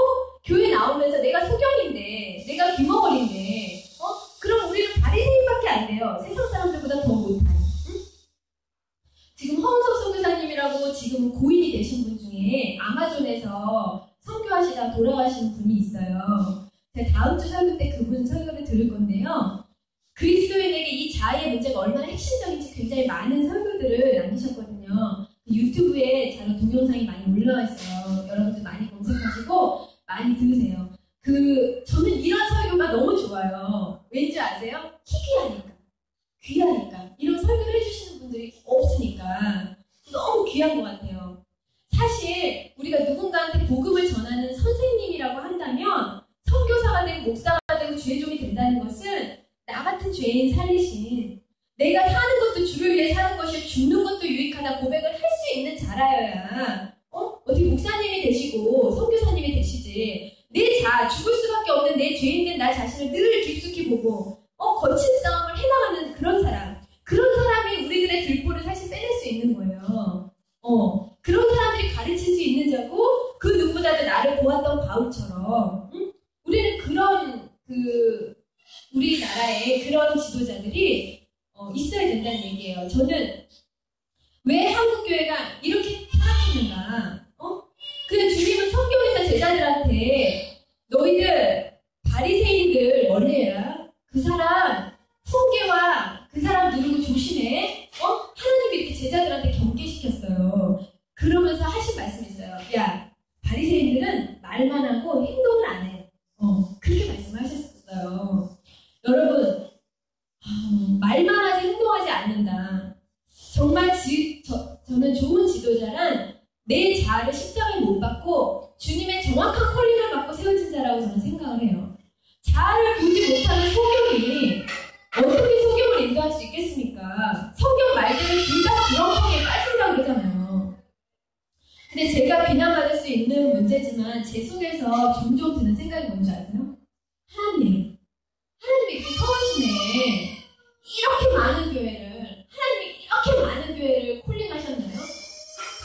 교회 나오면서 내가 소경인데, 내가 귀머거리인데, 그럼 우리는 바리새인밖에 안 돼요. 세상 사람들보다 더 못한. 응? 지금 허은석 선교사님이라고 지금 고인이 되신 분 중에 아마존에서 선교하시다 돌아가신 분이 있어요. 제가 다음 주 설교 때 그분 설교를 들을 건데요. 그리스도인에게 이 자아의 문제가 얼마나 핵심적인지 굉장히 많은 설교들을 남기셨거든요. 유튜브에 저런 동영상이 많이 올라와 있어요. 여러분들 많이 검색하시고 많이 들으세요. 저는 이런 설교가 너무 좋아요. 왠지 아세요? 희귀하니까. 귀하니까. 이런 설교를 해주시는 분들이 없으니까. 너무 귀한 것 같아요. 사실 우리가 누군가한테 복음을 전하는 선생님이라고 한다면 선교사가 되고 목사가 되고 주의 종이 된다는 것은 나 같은 죄인 살리신 내가 사는 것도 주를 위해 사는 것이요 죽는 것도 유익하다 고백을 할 수 있는 자라여야 어떻게 목사님이 되시고 선교사님이 되시지 죽을 수밖에 없는 내 죄인된 나 자신을 늘 깊숙이 보고 거친 싸움을 해나가는 그런 사람이 우리들의 들보를 사실 빼낼 수 있는 거예요. 그런 사람들이 가르칠 수 있는 자고 그 누구보다도 나를 보았던 바울처럼 우리는 그런 우리나라에 그런 지도자들이 있어야 된다는 얘기예요. 저는 왜 한국교회가 이렇게 타락했는가? 그냥 주님은 성경에서 제자들한테 너희들 바리새인들 멀리해라. 그 사람 훈계와 그 사람 누르고 조심해. 하나님이 이렇게 제자들한테 경계시켰어요. 그러면서 하신 말씀이 있어요. 야, 바리새인들은 말만 하고 행동을 안 해. 그렇게 말씀하셨어요. 여러분, 말만 하지 행동하지 않는다. 정말 저는 좋은 지도자란 내 자아를 십자가에 못 박고 주님의 정확한 컬링을 받고 세워진 자라고 저는 생각을 해요. 자아를 보지 못하는 소경이 어떻게 소경을 인도할 수 있겠습니까? 성경 말들은 둘 다 드럼통에 빠진다고 그러잖아요. 근데 제가 비난받을 수 있는 문제지만 제 속에서 종종 드는 생각이 뭔지 아세요? 하나님이 이렇게 서우시네. 이렇게 많은 교회를 하나님이 이렇게 많은 교회를 콜링하셨나요?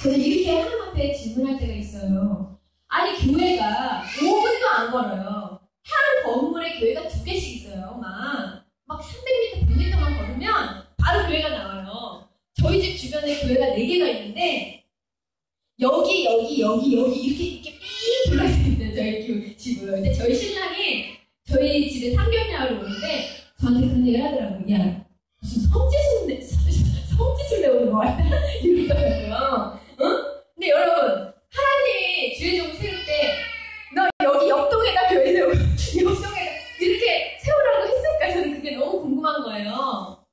저는 이렇게 하나님 앞에 질문할 때가 있어요. 아니 교회가 5분도 안 걸어요. 한 건물에 교회가 2개씩 있어요. 막 300m, 100m만 걸으면 바로 교회가 나와요. 저희 집 주변에 교회가 4개가 있는데 여기 이렇게 삥 둘러져 있어요. 저희 집은. 근데 저희 신랑이 저희 집에 상견례하러 오는데 저한테 그런 얘기를 하더라고요. 야, 무슨 성지순례 내오는 거 같아? 이러더라고요. 근데 여러분, 하나님이 주의 종을 세울 때 너 여기 옆동에다 교회 세우고 옆동에다 이렇게 세우라고 했을까? 저는 그게 너무 궁금한 거예요.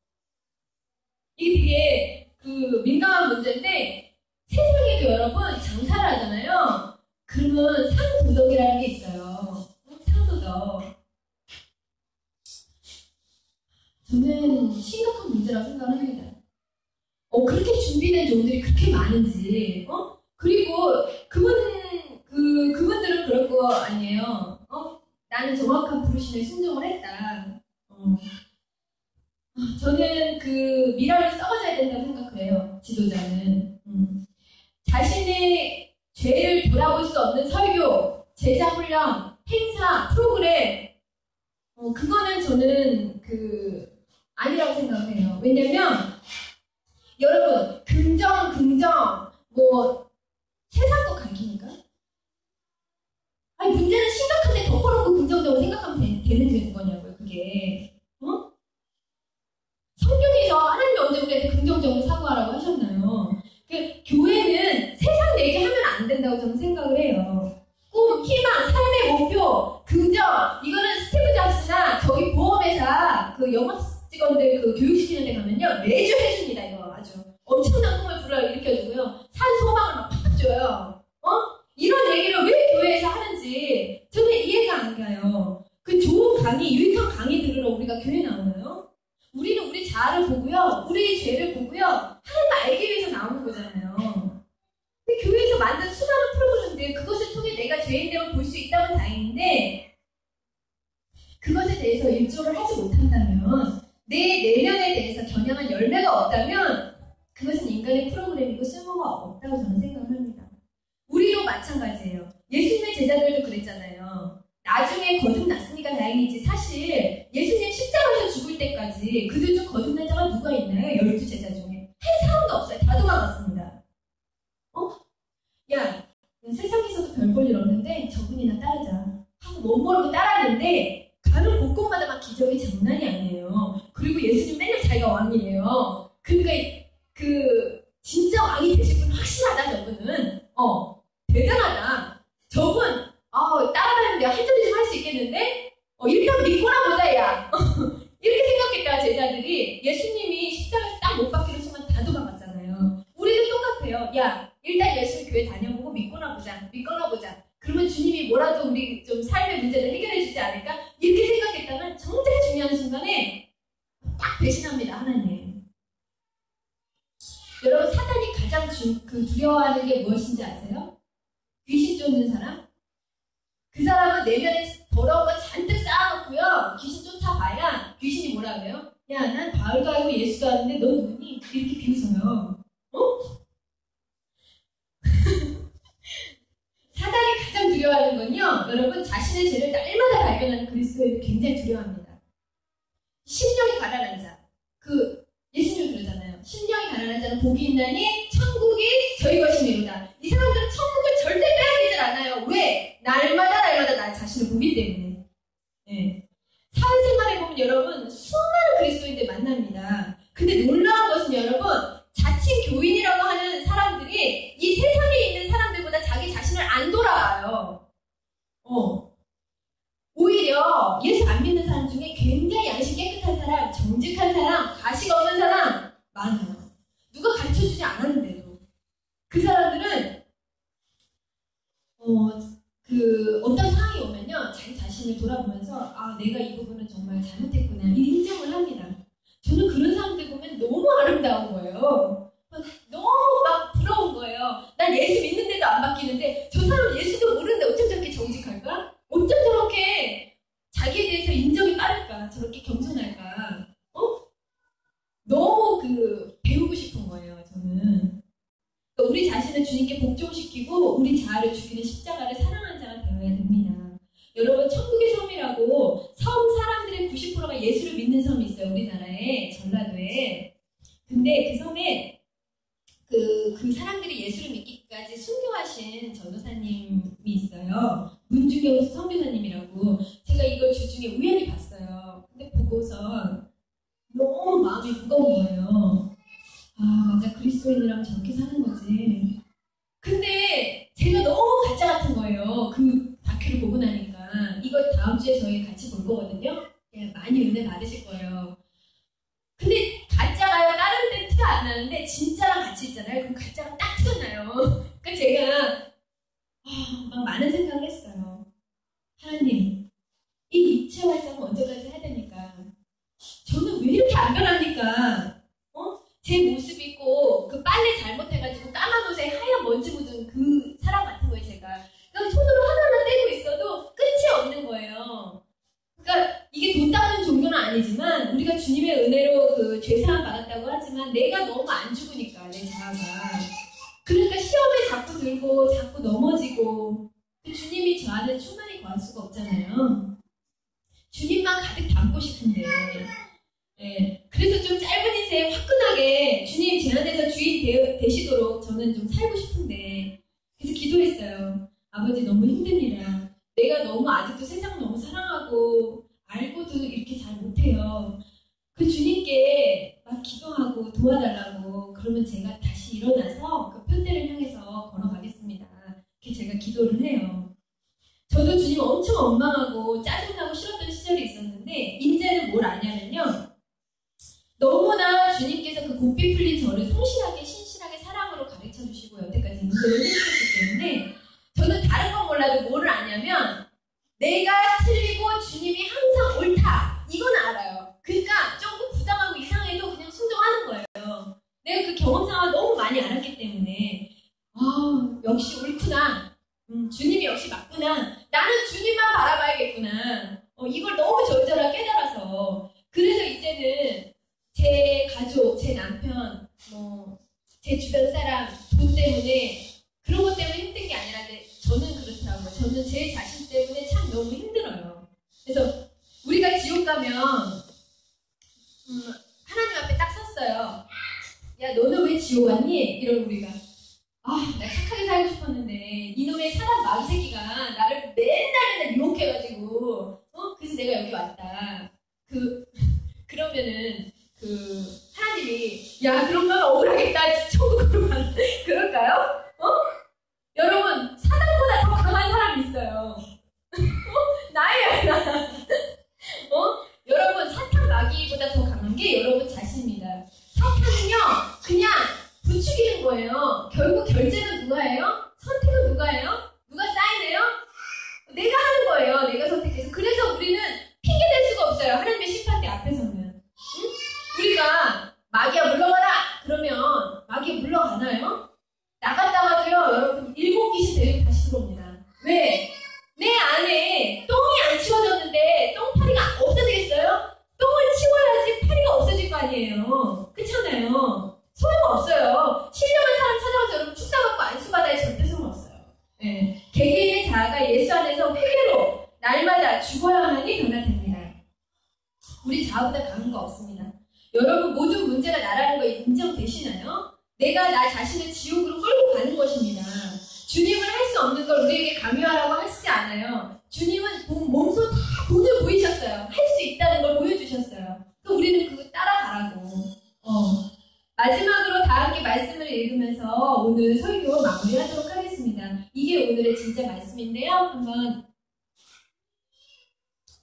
이게 되게 민감한 문제인데 세상에도 여러분 장사를 하잖아요. 그러면 상도덕이라는 게 있어요. 상도덕. 저는 심각한 문제라고 생각합니다. 그렇게 준비된 종들이 그렇게 많은지, 그리고 그분들은 그럴 거 아니에요. 나는 정확한 부르심에 순종을 했다. 저는 미라를 썩어져야 된다고 생각해요. 지도자는. 자신의 죄를 돌아볼 수 없는 설교, 제자훈련, 행사, 프로그램, 그거는 저는 아니라고 생각해요. 왜냐면 여러분 긍정 세상 거 가르치니까 아니 문제는 심각한데 덮어놓고 긍정적으로 생각하면 되는 거냐고요. 그게 성경에서 하나님이 언제 우리한테 긍정적으로 사고하라고 하셨나요? 교회는 세상 얘기하면 안 된다고 저는 생각을 해요. 꿈, 희망, 삶의 목표, 긍정 이거는 스티브 잡스나 저기 보험회사 영업 직원들 교육시키는 데 가면요 매주 해줍니다. 이거 아주 엄청난 꿈을 불러일으켜주고요 산 소망을 막 팍 줘요. 이런 얘기를 왜 교회에서 하는지 저는 이해가 안 가요. 좋은 강의, 유익한 강의 들으러 우리가 교회 나오나요? 우리는 우리 자아를 보고요 우리의 죄를 보고요 하나님 알기 위해서 나오는 거잖아요. 근데 교회에서 만든 수많은 프로그램들 그것을 통해 내가 죄인됨을 볼 수 있다면 다행인데 그것에 대해서 일조를 하지 못한다면 내 내면에 대해서 겨냥한 열매가 없다면 그것은 인간의 프로그램이고 쓸모가 없다고 저는 생각을 합니다. 우리도 마찬가지예요. 예수님의 제자들도 그랬잖아요. 나중에 거듭났으니까 다행이지 사실 예수님 십자가에서 죽을 때까지 그들 중 거듭난 자가 누가 있나요? 12제자 중에 한 사람도 없어요. 다 도망갔습니다. 야 세상에서도 별 볼 일 없는데 저분이나 따르자 하고 못 모르고 따랐는데 가는 곳곳마다 막 기적이 장난이 아니에요. 나의 문제를 해결해 주지 않을까? 이렇게 생각했다면 정말 중요한 순간에 딱 배신합니다, 하나님. 여러분, 사단이 가장 두려워하는 게 무엇인지 아세요? 귀신 쫓는 사람? 그 사람은 내면에 더러운 거 잔뜩 쌓아놓고요. 귀신 쫓아봐야 귀신이 뭐라 그래요? 야, 난 바울도 알고 예수도 아는데 너 누구니? 이렇게 비웃어요. 사단이 가장 두려워하는 건요, 여러분, 자신의 죄를 날마다 발견하는 그리스도인을 굉장히 두려워합니다. 심령이 가난한 자. 예수님 그러잖아요. 심령이 가난한 자는 복이 있나니 천국이 저희 것이니로다. 이 사람들은 천국을 절대 빼앗기질 않아요. 왜? 날마다 나 자신을 보기 때문에. 네. 사회생활에 보면 여러분 수많은 그리스도인들 만납니다. 근데 놀라운 것은 여러분, 자칭 교인이라고 하는 사람들이 이 세상에 있는 사람들보다 자기 자신을 안 돌아봐요. 오히려 예수 안 믿는 사람 중에 굉장히 양심 깨끗한 사람, 정직한 사람, 가식 없는 사람 많아요. 누가 가르쳐주지 않았는데도. 그 사람들은 어떤 상황이 오면요, 자기 자신을 돌아보면서 내가 이 부분은 정말 잘못했구나, 이 인정을 합니다. 저는 그런 사람들 보면 너무 아름다운 거예요. 너무 막 부러운 거예요. 난 예수 믿는데도 안 바뀌는데 저 사람 예수도 모르는데 어쩜 저렇게 정직할까? 어쩜 저렇게 자기에 대해서 인정이 빠를까? 저렇게 겸손할까? 너무 배우고 싶은 거예요, 저는. 그러니까 우리 자신을 주님께 복종시키고 우리 자아를 죽이는 십자가를 사랑하는 자가 되어야 됩니다. 여러분, 천국의 섬이라고 섬 사람들의 90%가 예수를 믿는 섬이 있어요, 우리나라에, 전라도에. 근데 그 섬에 그 사람들이 예수를 믿기까지 순교하신 전도사님이 있어요. 문중경 선교사님이라고. 제가 이걸 주중에 우연히 봤어요. 근데 보고서 너무 마음이 무거운 거예요. 맞아, 그리스도인이랑 저렇게 사는 거지. 근데 제가 너무 가짜 같은 거예요. 그 다큐를 보고 나니까. 이거 다음 주에 저희 같이 볼 거거든요. 많이 은혜 받으실 거예요. 근데 가짜가요, 다른 데는 티가 안 나는데 진짜랑 같이 있잖아요. 그럼 가짜가 딱 튀어나요. 그러니까 제가 막 많은 생각을 했어요. 하나님, 이 입체 활성은 언제까지 해야 됩니까? 저는 왜 이렇게 안 변합니까? 제 모습 있고 그 빨래 잘못해가지고 까만 옷에 하얀 먼지 묻은 그 사람 같은 거예요, 제가. 그러니까 손으로 하나하나 떼고 있어도 끝이 없는 거예요. 그러니까 이게 돈 닦는 종교는 아니지만 우리가 주님의 은혜로 죄사함 받았다고 하지만 내가 너무 안 죽으니까, 내 자아가. 그러니까 시험에 자꾸 들고 자꾸 넘어지고. 주님이 저 안에 충만히 거할 수가 없잖아요. 주님만 가득 담고 싶은데. 그래서 좀 짧은 인생 화끈하게 주님 제 안에서 주인 되시도록 저는 좀 살고 싶은데. 그래서 기도했어요. 아버지, 너무 힘듭니다. 내가 너무 아직도 세상 너무 사랑하고 알고도 이렇게 잘 못해요. 그 주님께 막 기도하고 도와달라고. 그러면 제가 다시 일어나서 그 편대를 향해서 걸어가겠습니다. 이렇게 제가 기도를 해요. 저도 주님 엄청 원망하고 짜증나고 싫었던 시절이 있었는데 이제는 뭘 아냐면요, 너무나 주님께서 그 곱비 풀린 저를 성실하게 신실하게 사랑으로 가르쳐 주시고 여태까지 인도를 해주셨기 때문에 저는 다른 건 몰라도 뭐를 아냐면 내가 틀리고 주님이 항상 옳다, 이건 알아요. 그러니까 조금 부당하고 이상해도 그냥 순종하는 거예요. 내가 그 경험상을 너무 많이 알았기 때문에 역시 옳구나, 주님이 역시 맞구나, 나는 주님만 바라봐야겠구나, 이걸 너무 절절하게 깨달아서. 그래서 이제는 제 가족, 제 남편, 제 주변 사람, 돈 때문에, 그런 것 때문에 힘든 게 아니라 저는 그렇더라고요. 저는 제 자신 때문에 참 너무 힘들어요. 그래서 우리가 지옥 가면 하나님 앞에 딱 섰어요. 야, 너는 왜 지옥 왔니? 이러고 우리가 나 착하게 살고 싶었는데 이놈의 사람 마귀 새끼가 나를 맨날 유혹해가지고 그래서 내가 여기 왔다. 그러면은 하나님이 야, 그럼 넌 억울하겠다, 천국으로 가는 그럴까요? 여러분, 사단보다 더 강한 사람이 있어요. 나예요. 여러분, 사탄 마귀보다 더 강한 게 여러분 자신입니다. 사탄은요, 그냥 부추기는 거예요. 결국 결제는 누가 해요? 선택은 누가 해요? 누가 사인해요? 내가 날마다 죽어야만이 변화됩니다. 우리 자아보다 강한 거 없습니다. 여러분 모든 문제가 나라는 거 인정되시나요? 내가 나 자신을 지옥으로 끌고 가는 것입니다. 주님은 할 수 없는 걸 우리에게 강요하라고 하시지 않아요. 주님은 몸소 다 돈을 보이셨어요. 할 수 있다는 걸 보여주셨어요. 또 우리는 그거 따라가라고. 마지막으로 다 함께 말씀을 읽으면서 오늘 설교 마무리하도록 하겠습니다. 이게 오늘의 진짜 말씀인데요. 한번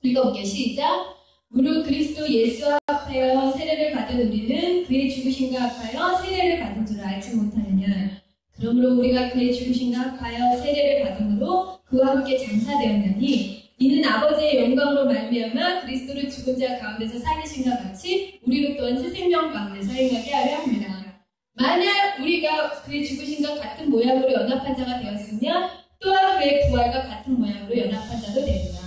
읽어볼게요. 시작. 무릇 그리스도 예수와 합하여 세례를 받은 우리는 그의 죽으심과 합하여 세례를 받은 줄 알지 못하느냐. 그러므로 우리가 그의 죽으심과 합하여 세례를 받음으로 그와 함께 장사되었나니 이는 아버지의 영광으로 말미암아 그리스도를 죽은 자 가운데서 살리신과 같이 우리로 또한 새 생명 가운데서 행하게 하려 합니다. 만약 우리가 그의 죽으심과 같은 모양으로 연합한 자가 되었으면 또한 그의 부활과 같은 모양으로 연합한 자도 되리라.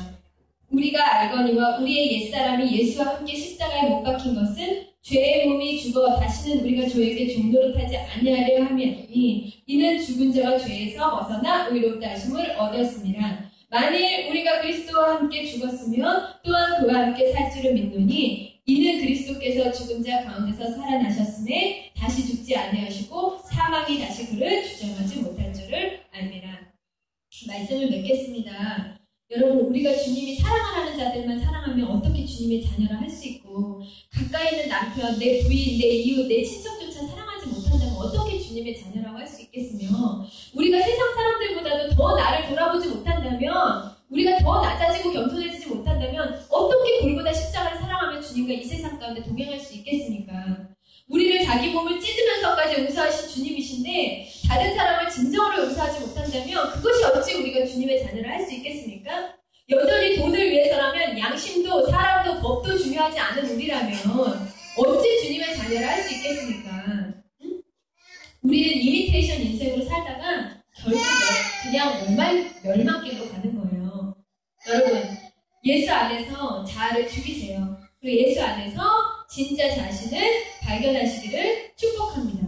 우리가 알거니와 우리의 옛사람이 예수와 함께 십자가에 못 박힌 것은 죄의 몸이 죽어 다시는 우리가 죄에게 종노릇하지 아니하려 함이니 이는 죽은 자가 죄에서 벗어나 의롭다 하심을 얻었습니다. 만일 우리가 그리스도와 함께 죽었으면 또한 그와 함께 살 줄을 믿노니 이는 그리스도께서 죽은 자 가운데서 살아나셨음에 다시 죽지 아니하시고 사망이 다시 그를 주장하지 못할 줄을 압니다. 말씀을 맺겠습니다. 여러분 우리가 주님이 사랑하는 자들만 사랑하면 어떻게 주님의 자녀를 할 수 있고 가까이 있는 남편, 내 부인, 내 이웃, 내 친척조차 사랑하지 못한다면 어떻게 주님의 자녀라고 할 수 있겠으며 우리가 세상 사람들보다도 더 나를 돌아보지 못한다면 우리가 더 낮아지고 겸손해지지 못한다면 어떻게 골고다 십자가를 사랑하며 주님과 이 세상 가운데 동행할 수 있겠습니까? 우리를 자기 몸을 찢으면서까지 용서하신 주님이신데 다른 사람을 진정으로 용서하지 못한다면 그것이 어찌 우리가 주님의 자녀를 할 수 있겠습니까? 여전히 돈을 위해서라면 양심도 사람도 법도 중요하지 않은 우리라면 어찌 주님의 자녀를 할 수 있겠습니까? 응? 우리는 이미테이션 인생으로 살다가 결국 그냥 멸망길로 가는 거예요. 여러분 예수 안에서 자아를 죽이세요. 그리고 예수 안에서 진짜 자신을 발견하시기를 축복합니다.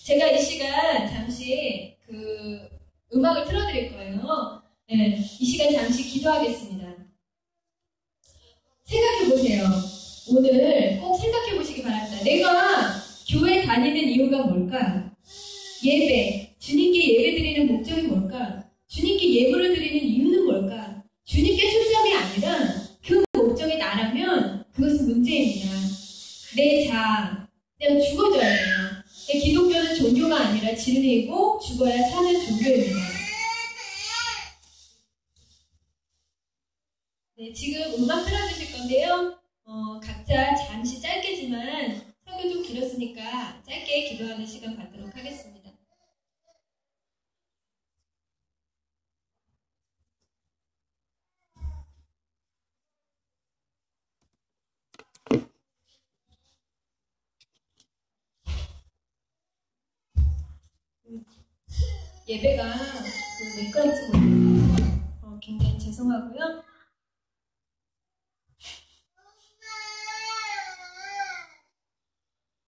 제가 이 시간 잠시 음악을 틀어드릴 거예요. 네, 이 시간 잠시 기도하겠습니다. 생각해보세요. 오늘 꼭 생각해보시기 바랍니다. 내가 교회 다니는 이유가 뭘까? 예배, 주님께 예배 드리는 목적이 뭘까? 주님께 예물을 드리는 이유는 뭘까? 주님께 초점이 아니라 그 목적이 나라면 그것은 문제입니다. 내 자아, 그냥 죽어져야 돼요. 기독교는 종교가 아니라 진리이고 죽어야 사는 종교입니다. 네, 지금 음악 틀어주실 건데요. 각자 잠시 짧게지만 설교 좀 길었으니까 짧게 기도하는 시간 갖도록 하겠습니다. 예배가 매끄럽지 못해서 굉장히 죄송하고요.